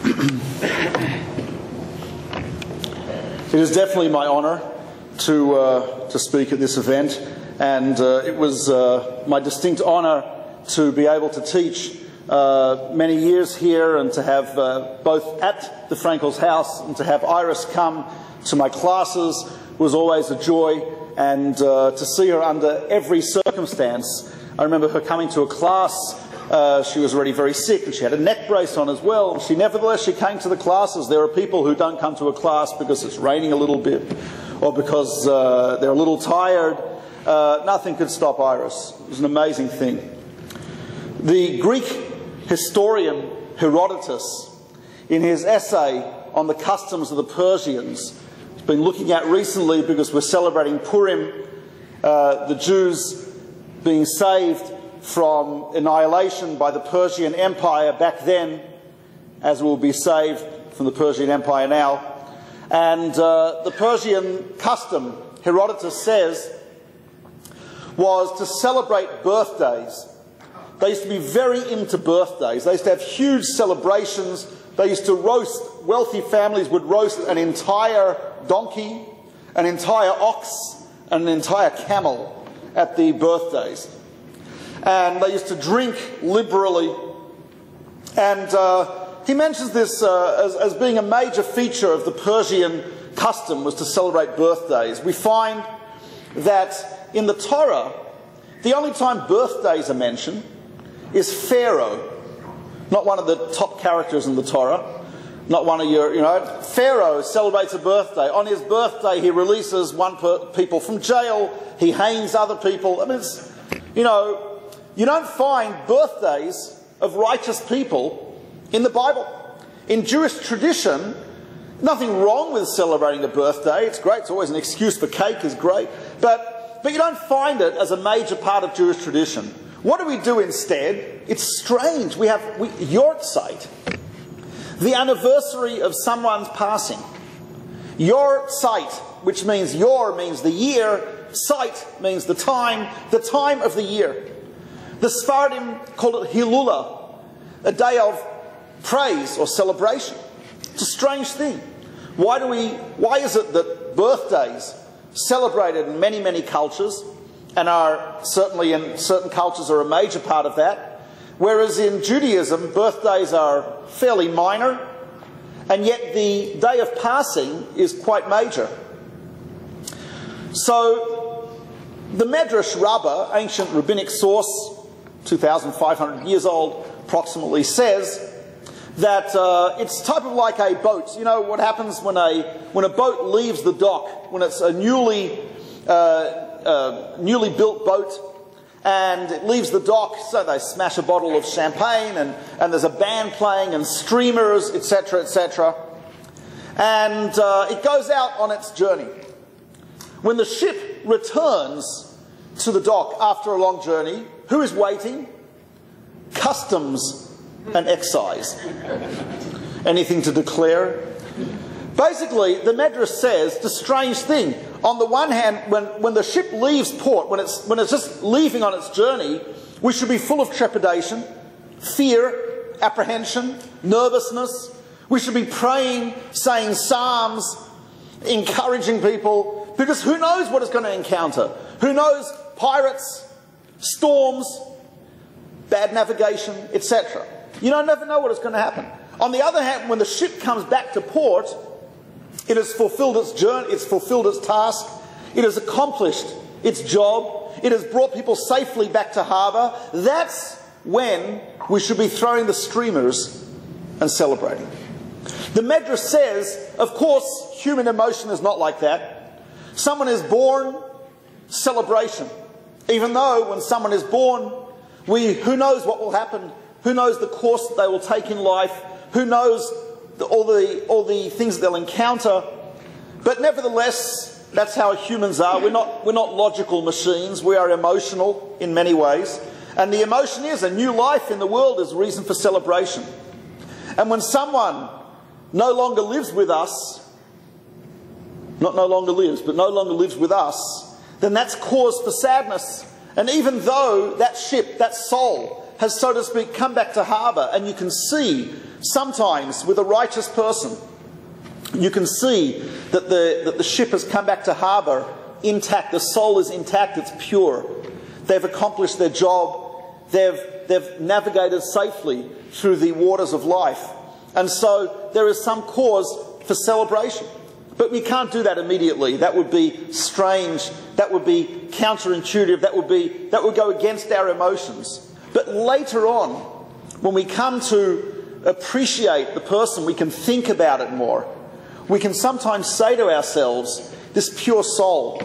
It is definitely my honour to speak at this event, and it was my distinct honour to be able to teach many years here, and to have both at the Frankel's house and to have Iris come to my classes was always a joy, and to see her under every circumstance. I remember her coming to a class. She was already very sick, and she had a neck brace on as well. Nevertheless, she came to the classes. There are people who don't come to a class because it's raining a little bit, or because they're a little tired. Nothing could stop Iris. It was an amazing thing. The Greek historian Herodotus, in his essay on the customs of the Persians, has been looking at recently, because we're celebrating Purim, the Jews being saved from annihilation by the Persian Empire back then, as will be saved from the Persian Empire now. And the Persian custom, Herodotus says, was to celebrate birthdays. They used to be very into birthdays. They used to have huge celebrations. They used to roast, wealthy families would roast an entire donkey, an entire ox, and an entire camel at the birthdays. And they used to drink liberally. And he mentions this as being a major feature of the Persian custom, was to celebrate birthdays. We find that in the Torah, the only time birthdays are mentioned is Pharaoh, not one of the top characters in the Torah, not one of your, Pharaoh celebrates a birthday. On his birthday, he releases people from jail, he hangs other people. I mean, it's, you don't find birthdays of righteous people in the Bible. In Jewish tradition, nothing wrong with celebrating a birthday. It's great. It's always an excuse for cake is great. But you don't find it as a major part of Jewish tradition. What do we do instead? It's strange. We have Yortzeit, the anniversary of someone's passing. Yortzeit, which means yor means the year, sight means the time of the year. The Sephardim call it Hilula, a day of praise or celebration. It's a strange thing. Why is it that birthdays celebrated in many, many cultures, and are certainly in certain cultures are a major part of that, whereas in Judaism birthdays are fairly minor, and yet the day of passing is quite major? So the Medrash Rabbah, ancient rabbinic source, 2,500 years old approximately, says that it's type of like a boat. You know what happens when a boat leaves the dock, when it's a newly built boat, and it leaves the dock, so they smash a bottle of champagne, and there's a band playing and streamers, etc., etc. And it goes out on its journey. When the ship returns to the dock after a long journey, who is waiting? Customs and excise. Anything to declare? Basically, the Medrash says the strange thing. On the one hand, when the ship leaves port, when it's just leaving on its journey, we should be full of trepidation, fear, apprehension, nervousness. We should be praying, saying psalms, encouraging people, because who knows what it's going to encounter? Who knows? Pirates, storms, bad navigation, etc. You never know what is going to happen. On the other hand, when the ship comes back to port, it has fulfilled its journey, it's fulfilled its task, it has accomplished its job, it has brought people safely back to harbour. That's when we should be throwing the streamers and celebrating. The Medrash says, of course, human emotion is not like that. Someone is born, celebration. Even though when someone is born, who knows what will happen? Who knows the course that they will take in life? Who knows all the things that they'll encounter? But nevertheless, that's how humans are. We're not logical machines. We are emotional in many ways. And the emotion is a new life in the world is a reason for celebration. And when someone no longer lives with us, not no longer lives, but no longer lives with us, then that's cause for sadness. And even though that ship, that soul, has, so to speak, come back to harbour, and you can see Sometimes, with a righteous person, you can see that the ship has come back to harbour intact. The soul is intact, it's pure. They've accomplished their job. They've navigated safely through the waters of life. And so there is some cause for celebration. But we can't do that immediately. That would be strange. That would be counterintuitive. That would go against our emotions. But later on, when we come to appreciate the person, we can think about it more. We can sometimes say to ourselves, this pure soul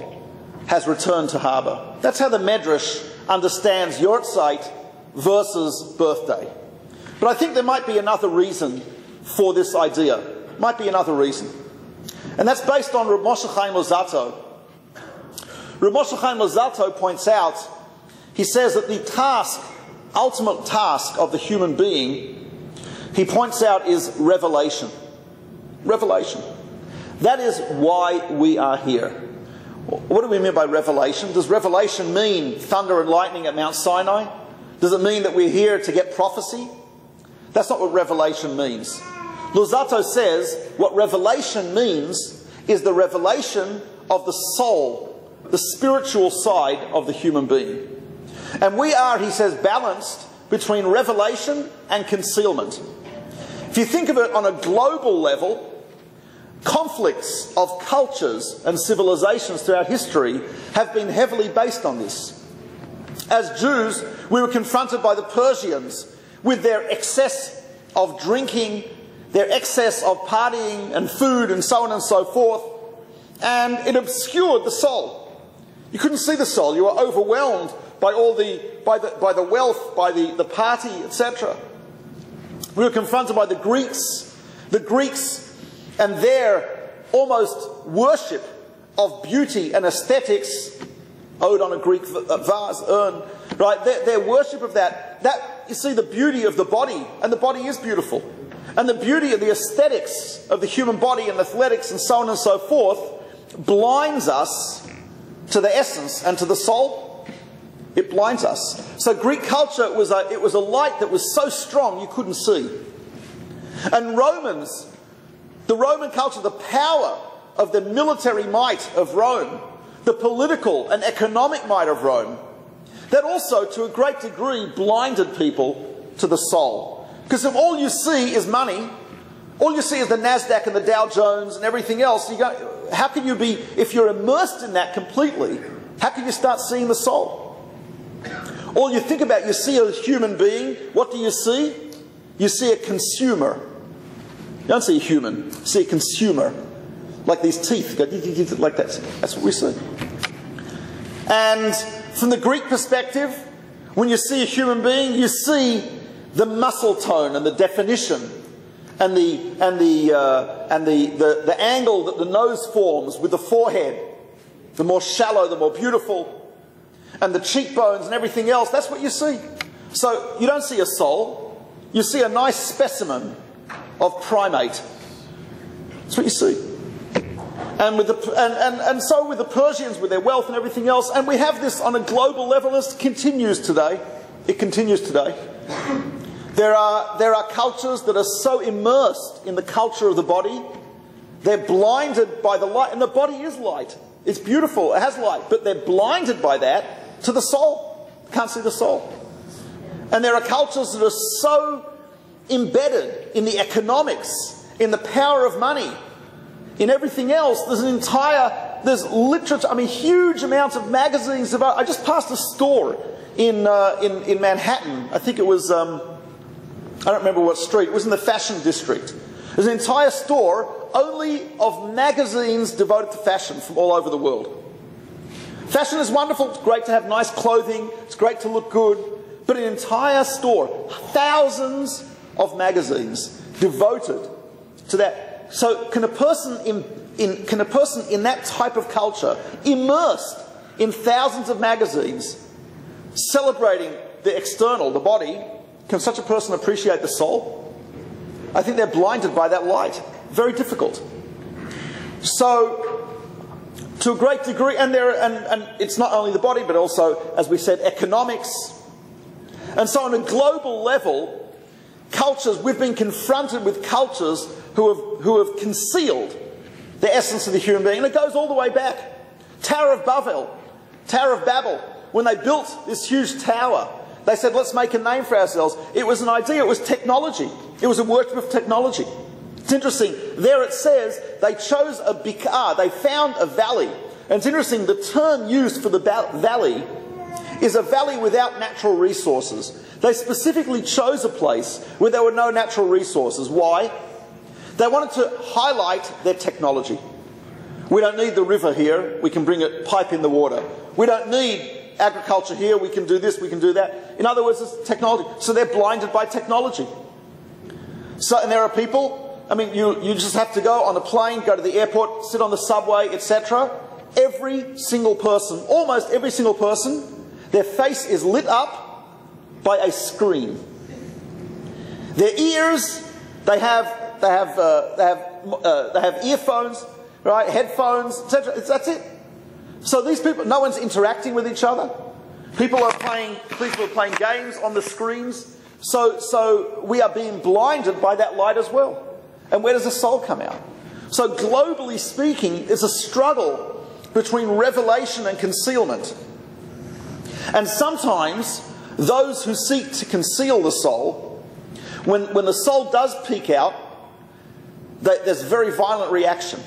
has returned to harbour. That's how the Medrash understands Yortzeit versus birthday. But I think there might be another reason for this idea. Might be another reason. And that's based on Rav Moshe Chaim Luzzatto. Rav Moshe Chaim Luzzatto points out, he says that the ultimate task of the human being, he points out, is revelation. Revelation. That is why we are here. What do we mean by revelation? Does revelation mean thunder and lightning at Mount Sinai? Does it mean that we're here to get prophecy? That's not what revelation means. Luzzatto says what revelation means is the revelation of the soul, the spiritual side of the human being. And we are, he says, balanced between revelation and concealment. If you think of it on a global level, conflicts of cultures and civilizations throughout history have been heavily based on this. As Jews, we were confronted by the Persians with their excess of drinking, their excess of partying and food and so on and so forth, and it obscured the soul. You couldn't see the soul. You were overwhelmed by by the wealth, by the party, etc. We were confronted by the Greeks and their almost worship of beauty and aesthetics, owed on a Greek vase, urn, right? Their worship of that, you see the beauty of the body, and the body is beautiful. And the beauty of the aesthetics of the human body and athletics and so on and so forth blinds us to the essence and to the soul. It blinds us. So Greek culture, it was a light that was so strong you couldn't see. And the Roman culture, the power of the military might of Rome, the political and economic might of Rome, that also to a great degree blinded people to the soul. Because if all you see is money, all you see is the NASDAQ and the Dow Jones and everything else, how can you be, if you're immersed in that completely, how can you start seeing the soul? All you think about, you see a human being, what do you see? You see a consumer. You don't see a human, you see a consumer. Like these teeth, go like that. That's what we see. And from the Greek perspective, when you see a human being, you see the muscle tone and the definition and the angle that the nose forms with the forehead. The more shallow, the more beautiful. And the cheekbones and everything else, that's what you see. So you don't see a soul, you see a nice specimen of primate. That's what you see. And so with the Persians, with their wealth and everything else, and we have this on a global level. This continues today. It continues today. There are cultures that are so immersed in the culture of the body, they're blinded by the light, and the body is light. It's beautiful, it has light, but they're blinded by that to the soul. Can't see the soul. And there are cultures that are so embedded in the economics, in the power of money, in everything else. There's literature, huge amounts of magazines about. I just passed a store in Manhattan. I think it was, I don't remember what street. It was in the fashion district. There's an entire store only of magazines devoted to fashion from all over the world. Fashion is wonderful. It's great to have nice clothing. It's great to look good. But an entire store, thousands of magazines devoted to that. So can a person in that type of culture, immersed in thousands of magazines, celebrating the external, the body, can such a person appreciate the soul? I think they're blinded by that light. Very difficult. So, to a great degree, and it's not only the body, but also, as we said, economics. And so on a global level, cultures, we've been confronted with cultures who have concealed the essence of the human being. And it goes all the way back. Tower of Babel, when they built this huge tower, they said, let's make a name for ourselves. It was an idea, it was technology. It was a worship of technology. It's interesting, there it says they chose a Becher, they found a valley. And it's interesting, the term used for the valley is a valley without natural resources. They specifically chose a place where there were no natural resources. Why? They wanted to highlight their technology. We don't need the river here, we can bring a pipe in the water. We don't need agriculture here, we can do this, we can do that. In other words, it's technology. So they're blinded by technology. So, and there are people, I mean, you just have to go on a plane, go to the airport, sit on the subway, etc. Every single person, almost every single person, their face is lit up by a screen. Their ears, they have earphones, right? Headphones, etc. That's it. So these people, no one's interacting with each other. People are playing games on the screens. So we are being blinded by that light as well. And where does the soul come out? So globally speaking, there's a struggle between revelation and concealment. And sometimes those who seek to conceal the soul, when the soul does peek out, there's very violent reaction.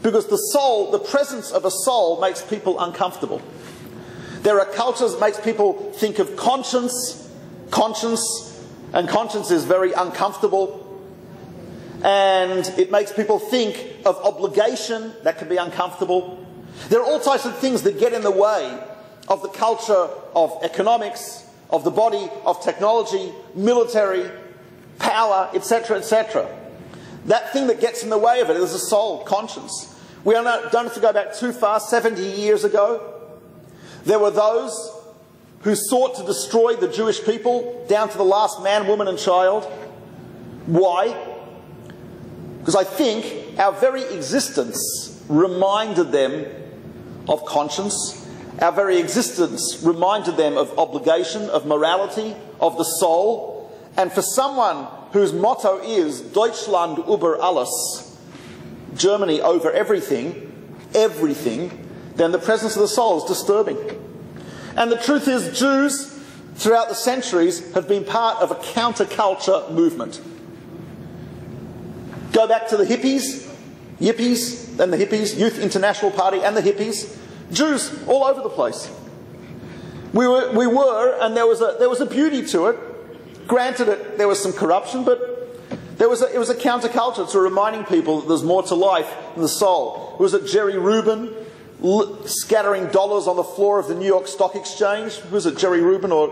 Because the soul, the presence of a soul makes people uncomfortable. There are cultures that makes people think of conscience, and conscience is very uncomfortable. And it makes people think of obligation, that can be uncomfortable. There are all types of things that get in the way of the culture of economics, of the body, of technology, military, power, etc., etc. That thing that gets in the way of it is the soul, conscience. We don't have to go back too far. 70 years ago, there were those who sought to destroy the Jewish people down to the last man, woman and child. Why? Because I think our very existence reminded them of conscience. Our very existence reminded them of obligation, of morality, of the soul. And for someone whose motto is Deutschland über alles, Germany over everything, then the presence of the soul is disturbing. And the truth is, Jews throughout the centuries have been part of a counterculture movement. Go back to the hippies, and the hippies, Youth International Party and the hippies. Jews all over the place. We were, and there was a beauty to it. Granted, there was some corruption, but it was a counterculture to reminding people that there's more to life than the soul. It was at Jerry Rubin scattering dollars on the floor of the New York Stock Exchange. Was it Jerry Rubin or?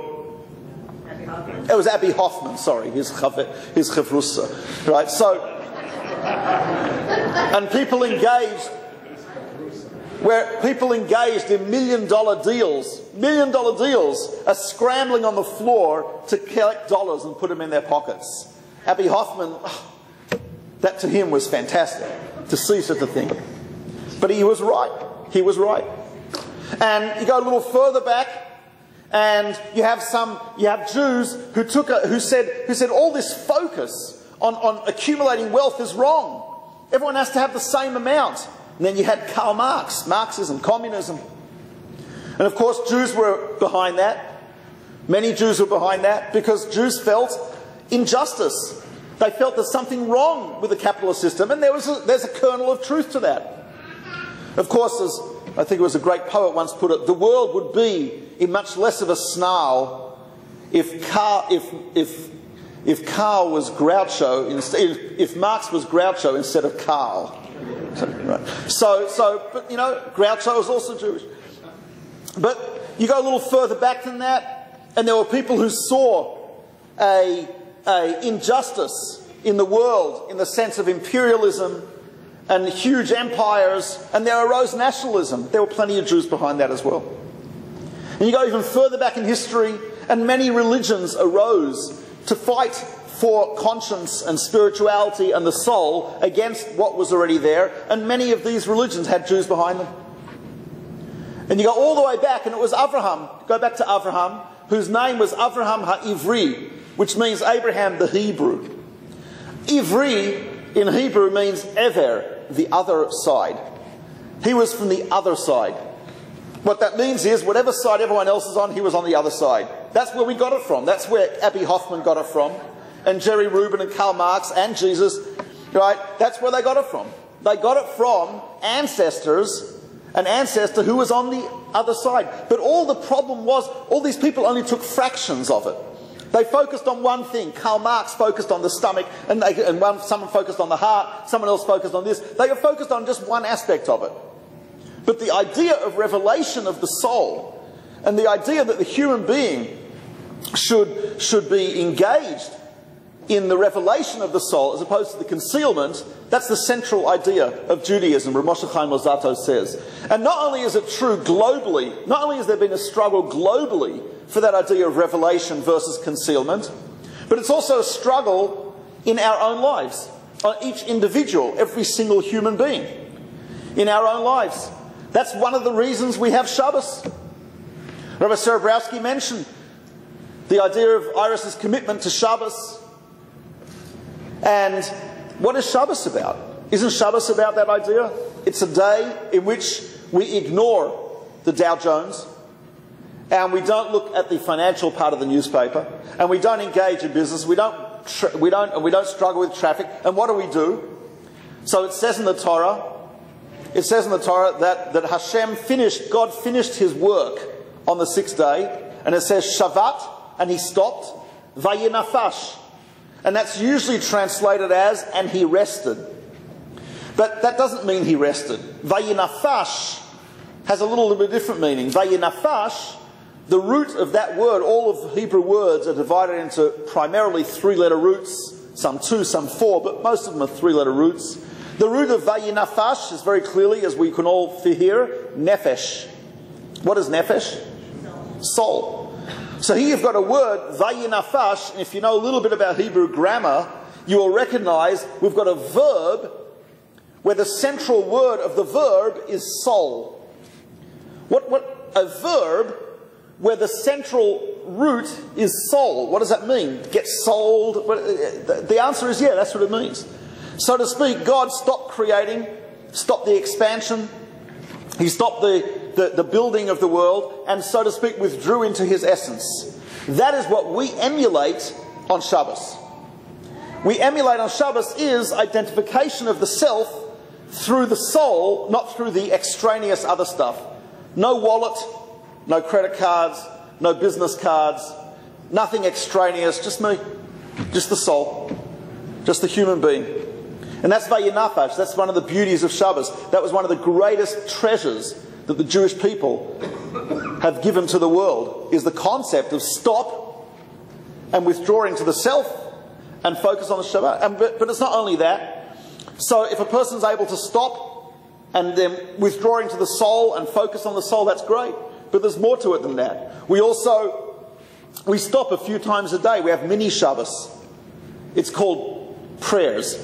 It was Abby Hoffman. Sorry, his chavrusa, right? So, and people engaged. Where people engaged in $1 million deals, are scrambling on the floor to collect dollars and put them in their pockets. Abby Hoffman, that to him was fantastic, to see such a thing. But he was right. He was right. And you go a little further back, and you have Jews who said all this focus on accumulating wealth is wrong. Everyone has to have the same amount. And then you had Karl Marx, Marxism, communism. And of course Jews were behind that. Many Jews were behind that because Jews felt injustice. They felt there's something wrong with the capitalist system, and there's a kernel of truth to that. Of course, as I think it was a great poet once put it, the world would be in much less of a snarl if Karl was Groucho if Marx was Groucho instead of Karl. Right. But you know, Groucho was also Jewish. But you go a little further back than that, and there were people who saw a injustice in the world in the sense of imperialism and huge empires, and there arose nationalism. There were plenty of Jews behind that as well. And you go even further back in history, and many religions arose to fight for conscience and spirituality and the soul against what was already there, and many of these religions had Jews behind them. And you go all the way back, and it was Avraham, go back to Avraham, whose name was Avraham HaIvri, which means Abraham the Hebrew. Ivri in Hebrew means ever, the other side. He was from the other side. What that means is, whatever side everyone else is on, he was on the other side. That's where we got it from. That's where Abby Hoffman got it from, and Jerry Rubin and Karl Marx and Jesus, right? That's where they got it from. They got it from ancestors, an ancestor who was on the other side. But all the problem was, all these people only took fractions of it. They focused on one thing. Karl Marx focused on the stomach, and someone focused on the heart, someone else focused on this. They were focused on just one aspect of it. But the idea of revelation of the soul, and the idea that the human being should be engaged in the revelation of the soul as opposed to the concealment, that's the central idea of Judaism, Rav Moshe Chaim Luzzatto says. And not only is it true globally, not only has there been a struggle globally for that idea of revelation versus concealment, but it's also a struggle in our own lives, on each individual, every single human being, in our own lives. That's one of the reasons we have Shabbos. Rabbi Serebrowski mentioned the idea of Iris's commitment to Shabbos. And what is Shabbos about? Isn't Shabbos about that idea? It's a day in which we ignore the Dow Jones, and we don't look at the financial part of the newspaper, and we don't engage in business. We don't struggle with traffic. And what do? So it says in the Torah. It says in the Torah that God finished his work on the sixth day, and it says Shavat, and he stopped, Vayinafash. And that's usually translated as, and he rested. But that doesn't mean he rested. Vayinafash has a little bit different meaning. Vayinafash, the root of that word, all of the Hebrew words are divided into primarily three-letter roots, some two, some four, but most of them are three-letter roots. The root of Vayinafash is very clearly, as we can all hear, Nefesh. What is Nefesh? Soul. So here you've got a word, Vayinafash, and if you know a little bit about Hebrew grammar, you will recognize we've got a verb where the central word of the verb is soul. A verb where the central root is soul. What does that mean? Get sold? The answer is yeah, that's what it means. So to speak, God stopped creating, stopped the expansion, he stopped the building of the world, and so to speak withdrew into his essence. That is what we emulate on Shabbos. We emulate on Shabbos is identification of the self through the soul, not through the extraneous other stuff. No wallet, no credit cards, no business cards, nothing extraneous, just me, just the soul, just the human being. And that's Vayinafash. That's one of the beauties of Shabbos. That was one of the greatest treasures that the Jewish people have given to the world, is the concept of stop and withdrawing to the self and focus on the Shabbat. But it's not only that. So if a person's able to stop and then withdrawing to the soul and focus on the soul, that's great. But there's more to it than that. We stop a few times a day. We have mini Shabbos. It's called prayers.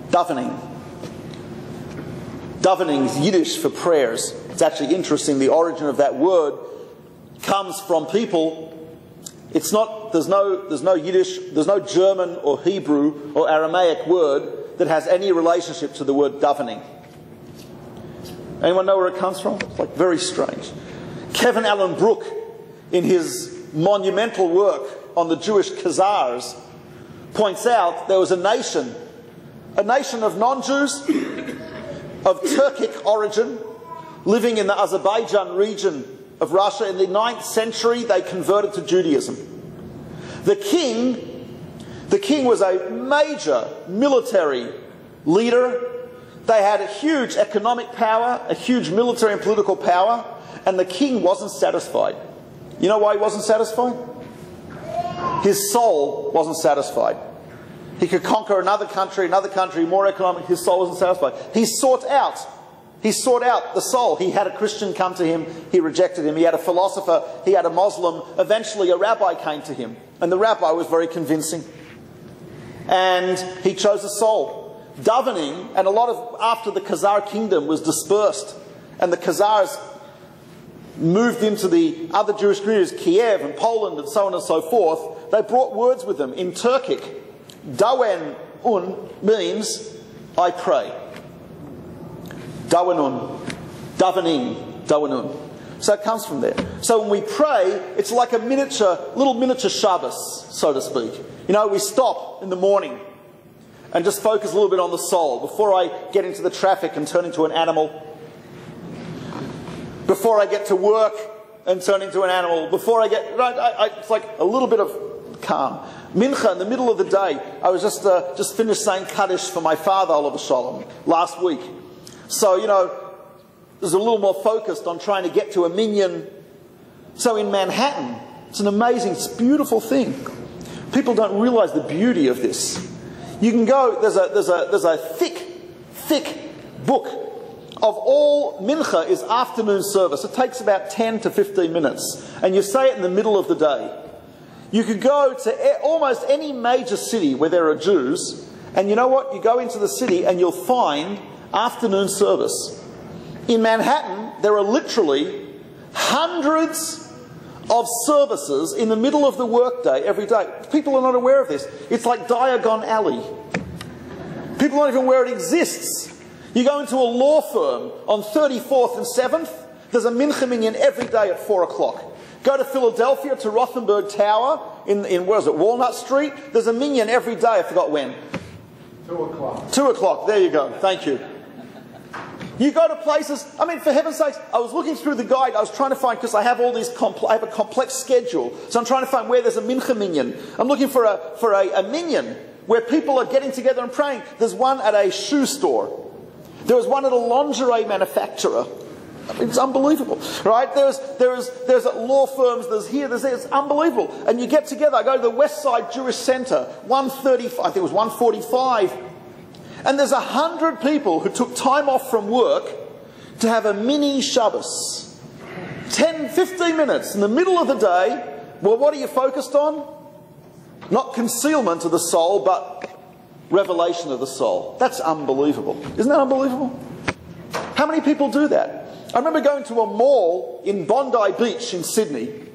Davening. Davening is Yiddish for prayers. It's actually interesting. The origin of that word comes from people. It's not. There's no Yiddish. There's no German or Hebrew or Aramaic word that has any relationship to the word davening. Anyone know where it comes from? It's like very strange. Kevin Allen Brooke, in his monumental work on the Jewish Khazars, points out there was a nation of non-Jews of Turkic origin living in the Azerbaijan region of Russia. In the 9th century, they converted to Judaism. The king was a major military leader. They had a huge economic power, a huge military and political power, and the king wasn't satisfied. You know why he wasn't satisfied? His soul wasn't satisfied. He could conquer another country, more economic. His soul wasn't satisfied. He sought out the soul. He had a Christian come to him. He rejected him. He had a philosopher. He had a Muslim. Eventually a rabbi came to him. And the rabbi was very convincing. And he chose the soul. Davening, and a lot of, after the Khazar kingdom was dispersed, and the Khazars moved into the other Jewish communities, Kiev and Poland and so on and so forth, they brought words with them. In Turkic, dawen means I pray. Dawenun, davening, dawenun. So it comes from there. So when we pray, it's like a little miniature Shabbos, so to speak. You know, we stop in the morning and just focus a little bit on the soul before I get into the traffic and turn into an animal. Before I get to work and turn into an animal. Before I get... it's like a little bit of calm. Mincha, in the middle of the day, I was just finished saying Kaddish for my father, Olav Shalom, last week. So, you know, there's a little more focused on trying to get to a minyan. So in Manhattan, it's an amazing, it's a beautiful thing. People don't realize the beauty of this. You can go, there's a thick book of all mincha is afternoon service. It takes about 10 to 15 minutes. And you say it in the middle of the day. You could go to almost any major city where there are Jews, and you know what? You go into the city and you'll find afternoon service. In Manhattan, there are literally hundreds of services in the middle of the workday every day. People are not aware of this. It's like Diagon Alley. People aren't even aware it exists. You go into a law firm on 34th and 7th, there's a mincha minyan every day at 4 o'clock. Go to Philadelphia, to Rothenberg Tower, in where is it, Walnut Street, there's a minyan every day, I forgot when. 2 o'clock. 2 o'clock, there you go, thank you. You go to places, I mean, for heaven's sakes, I was looking through the guide, I was trying to find, because I have all these, I have a complex schedule, so I'm trying to find where there's a mincha minyan. I'm looking for a minyan where people are getting together and praying. There's one at a shoe store. There was one at a lingerie manufacturer. It's unbelievable, right? There's at law firms, there's here, there's there. It's unbelievable. And you get together. I go to the West Side Jewish Center, 135, I think it was 145. And there's 100 people who took time off from work to have a mini Shabbos. 10, 15 minutes in the middle of the day. Well, what are you focused on? Not concealment of the soul, but revelation of the soul. That's unbelievable. Isn't that unbelievable? How many people do that? I remember going to a mall in Bondi Beach in Sydney.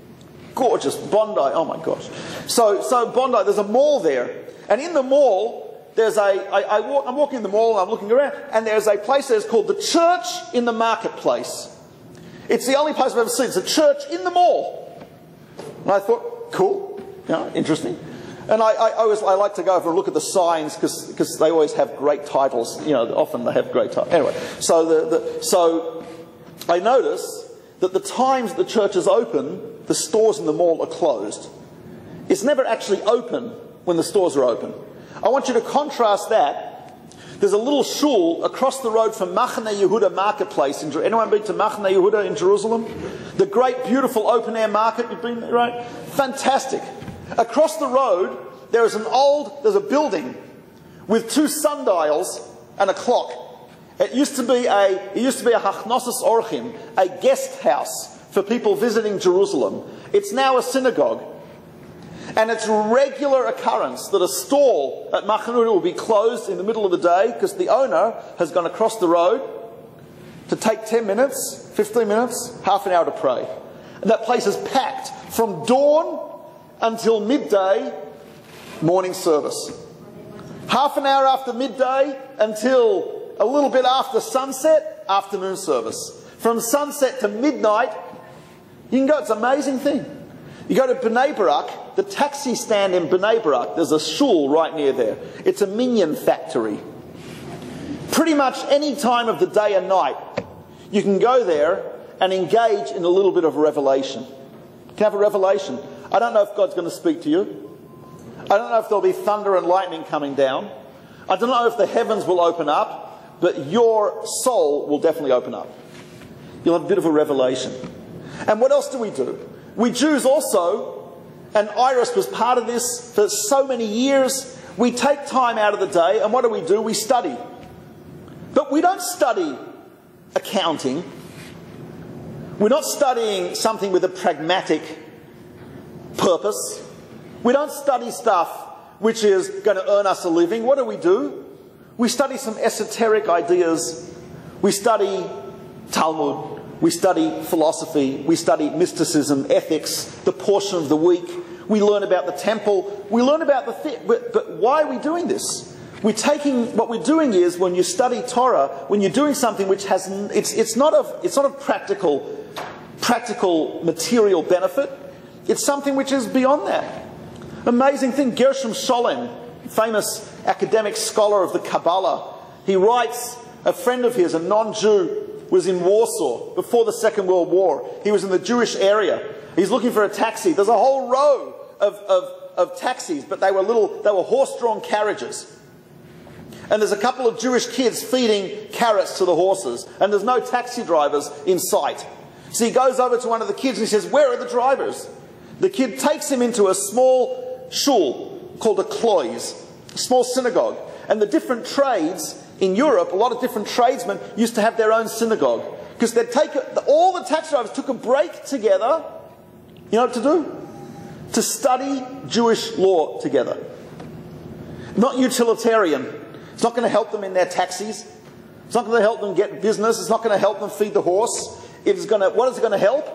Gorgeous, Bondi, oh my gosh. So Bondi, there's a mall there. And in the mall, there's I'm walking in the mall and I'm looking around, and there's a place that's called the Church in the Marketplace. It's the only place I've ever seen. It's a church in the mall. And I thought, cool, you know, interesting. And I like to go over and look at the signs because they always have great titles. You know, often they have great titles. Anyway, so I notice that the times the church is open, the stores in the mall are closed. It's never actually open when the stores are open. I want you to contrast that. There's a little shul across the road from Machane Yehuda Marketplace. Anyone been to Machane Yehuda in Jerusalem? The great, beautiful open-air market. You've been there, right? Fantastic. Across the road, there's a building with 2 sundials and a clock. It used to be a Hachnosis Orchim, a guest house for people visiting Jerusalem. It's now a synagogue. And it's a regular occurrence that a stall at Machane Yehuda will be closed in the middle of the day because the owner has gone across the road to take 10 minutes, 15 minutes, half an hour to pray. And that place is packed from dawn until midday, morning service. Half an hour after midday until a little bit after sunset, afternoon service. From sunset to midnight, you can go, it's an amazing thing. You go to Bnei Barak, the taxi stand in Bnei Barak, there's a shul right near there. It's a minyan factory. Pretty much any time of the day and night, you can go there and engage in a little bit of revelation. You can have a revelation. I don't know if God's going to speak to you. I don't know if there'll be thunder and lightning coming down. I don't know if the heavens will open up, but your soul will definitely open up. You'll have a bit of a revelation. And what else do? We Jews also, and Iris was part of this for so many years, we take time out of the day, and what do? We study. But we don't study accounting. We're not studying something with a pragmatic purpose. We don't study stuff which is going to earn us a living. What do? We study some esoteric ideas. We study Talmud. We study philosophy. We study mysticism, ethics, the portion of the week. We learn about the temple. We learn about the thing. But why are we doing this? What we're doing is, when you study Torah, when you're doing something which has, it's not of practical material benefit. It's something which is beyond that. Amazing thing, Gershom Scholem, famous academic scholar of the Kabbalah, he writes, a friend of his, a non-Jew, was in Warsaw before the Second World War. He was in the Jewish area. He's looking for a taxi. There's a whole row of taxis, but they were horse-drawn carriages. And there's a couple of Jewish kids feeding carrots to the horses, and there's no taxi drivers in sight. So he goes over to one of the kids and he says, "Where are the drivers?" The kid takes him into a small shul called a klois, a small synagogue. And the different trades in Europe, a lot of different tradesmen used to have their own synagogue. Because they'd all the taxi drivers took a break together. You know what to do? To study Jewish law together. Not utilitarian. It's not going to help them in their taxis. It's not going to help them get business. It's not going to help them feed the horse. What is it going to help?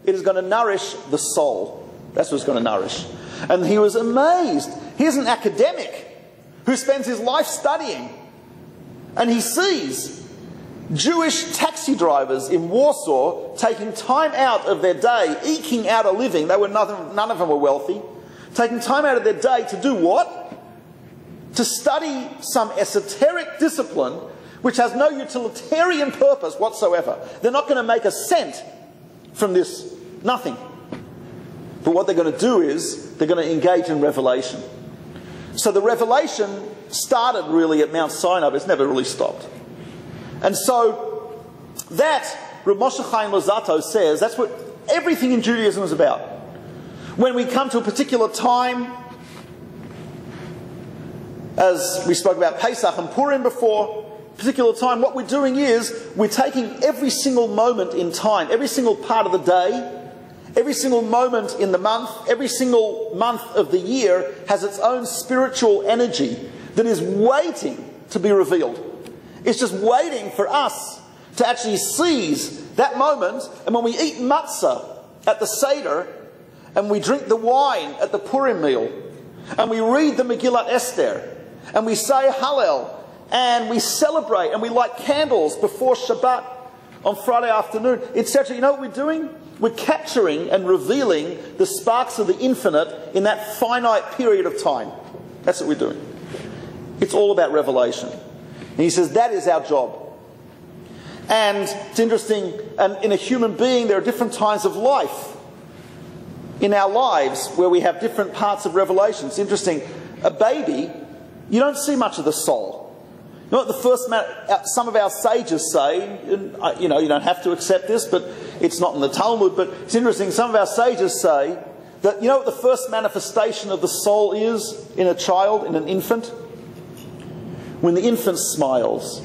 It is going to nourish the soul. That's what it's going to nourish. And he was amazed. Here's an academic who spends his life studying. And he sees Jewish taxi drivers in Warsaw taking time out of their day, eking out a living. None of them were wealthy. Taking time out of their day to do what? To study some esoteric discipline which has no utilitarian purpose whatsoever. They're not going to make a cent from this. Nothing. But what they're going to do is they're going to engage in revelation. So the revelation started really at Mount Sinai, but it's never really stopped. And so that, Rav Moshe Chaim Luzzatto says, that's what everything in Judaism is about. When we come to a particular time, as we spoke about Pesach and Purim before, particular time, what we're doing is we're taking every single moment in time, every single part of the day, every single moment in the month, every single month of the year has its own spiritual energy that is waiting to be revealed. It's just waiting for us to actually seize that moment. And when we eat matzah at the Seder, and we drink the wine at the Purim meal, and we read the Megillat Esther, and we say Hallel, and we celebrate, and we light candles before Shabbat on Friday afternoon, etc. You know what we're doing? We're capturing and revealing the sparks of the infinite in that finite period of time. That's what we're doing. It's all about revelation. And he says that is our job. And it's interesting, and in a human being there are different times of life in our lives where we have different parts of revelation. It's interesting. A baby, you don't see much of the soul. You know what some of our sages say, and, you don't have to accept this, but it's not in the Talmud, but it's interesting, some of our sages say that, you know what the first manifestation of the soul is in a child, in an infant? When the infant smiles.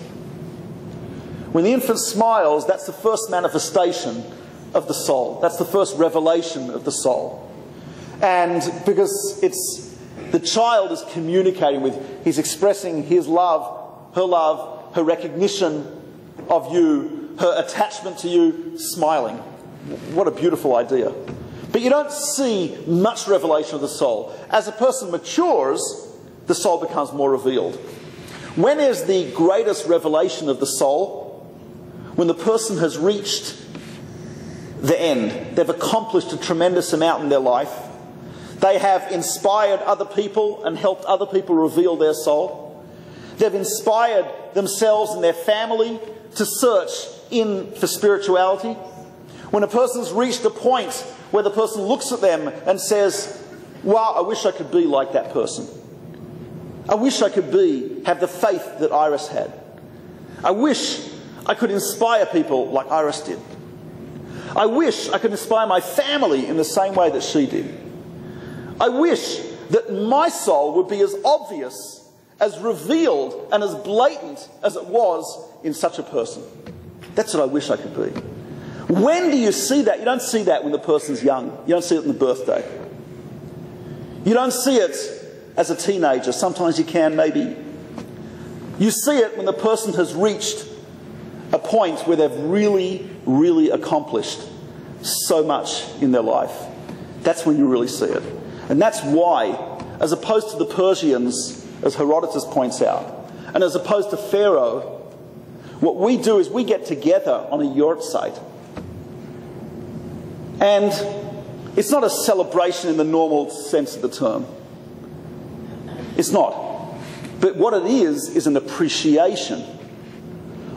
When the infant smiles, that's the first manifestation of the soul. That's the first revelation of the soul. And because the child is communicating with, he's expressing his love, her recognition of you, her attachment to you, smiling. What a beautiful idea. But you don't see much revelation of the soul. As a person matures, the soul becomes more revealed. When is the greatest revelation of the soul? When the person has reached the end. They've accomplished a tremendous amount in their life. They have inspired other people and helped other people reveal their soul. They've inspired themselves and their family to search for spirituality. When a person's reached a point where the person looks at them and says, wow, I wish I could be like that person. I wish I could have the faith that Iris had. I wish I could inspire people like Iris did. I wish I could inspire my family in the same way that she did. I wish that my soul would be as obvious, as revealed and as blatant as it was in such a person. That's what I wish I could be. When do you see that? You don't see that when the person's young. You don't see it on the birthday. You don't see it as a teenager. Sometimes you can, maybe. You see it when the person has reached a point where they've really, really accomplished so much in their life. That's when you really see it. And that's why, as opposed to the Persians, as Herodotus points out, and as opposed to Pharaoh, what we do is we get together on a yurt site. And it's not a celebration in the normal sense of the term. It's not. But what it is an appreciation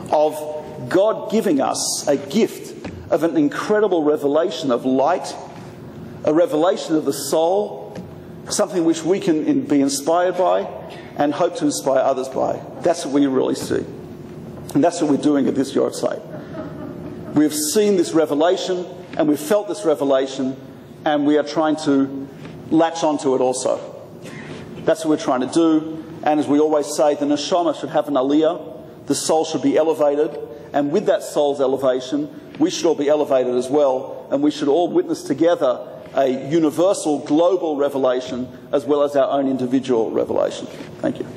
of God giving us a gift of an incredible revelation of light, a revelation of the soul, something which we can be inspired by and hope to inspire others by. That's what we really see. And that's what we're doing at this yard site. We've seen this revelation and we've felt this revelation and we are trying to latch onto it also. That's what we're trying to do. And as we always say, the neshama should have an aliyah, the soul should be elevated, and with that soul's elevation, we should all be elevated as well, and we should all witness together a universal, global revelation as well as our own individual revelation. Thank you.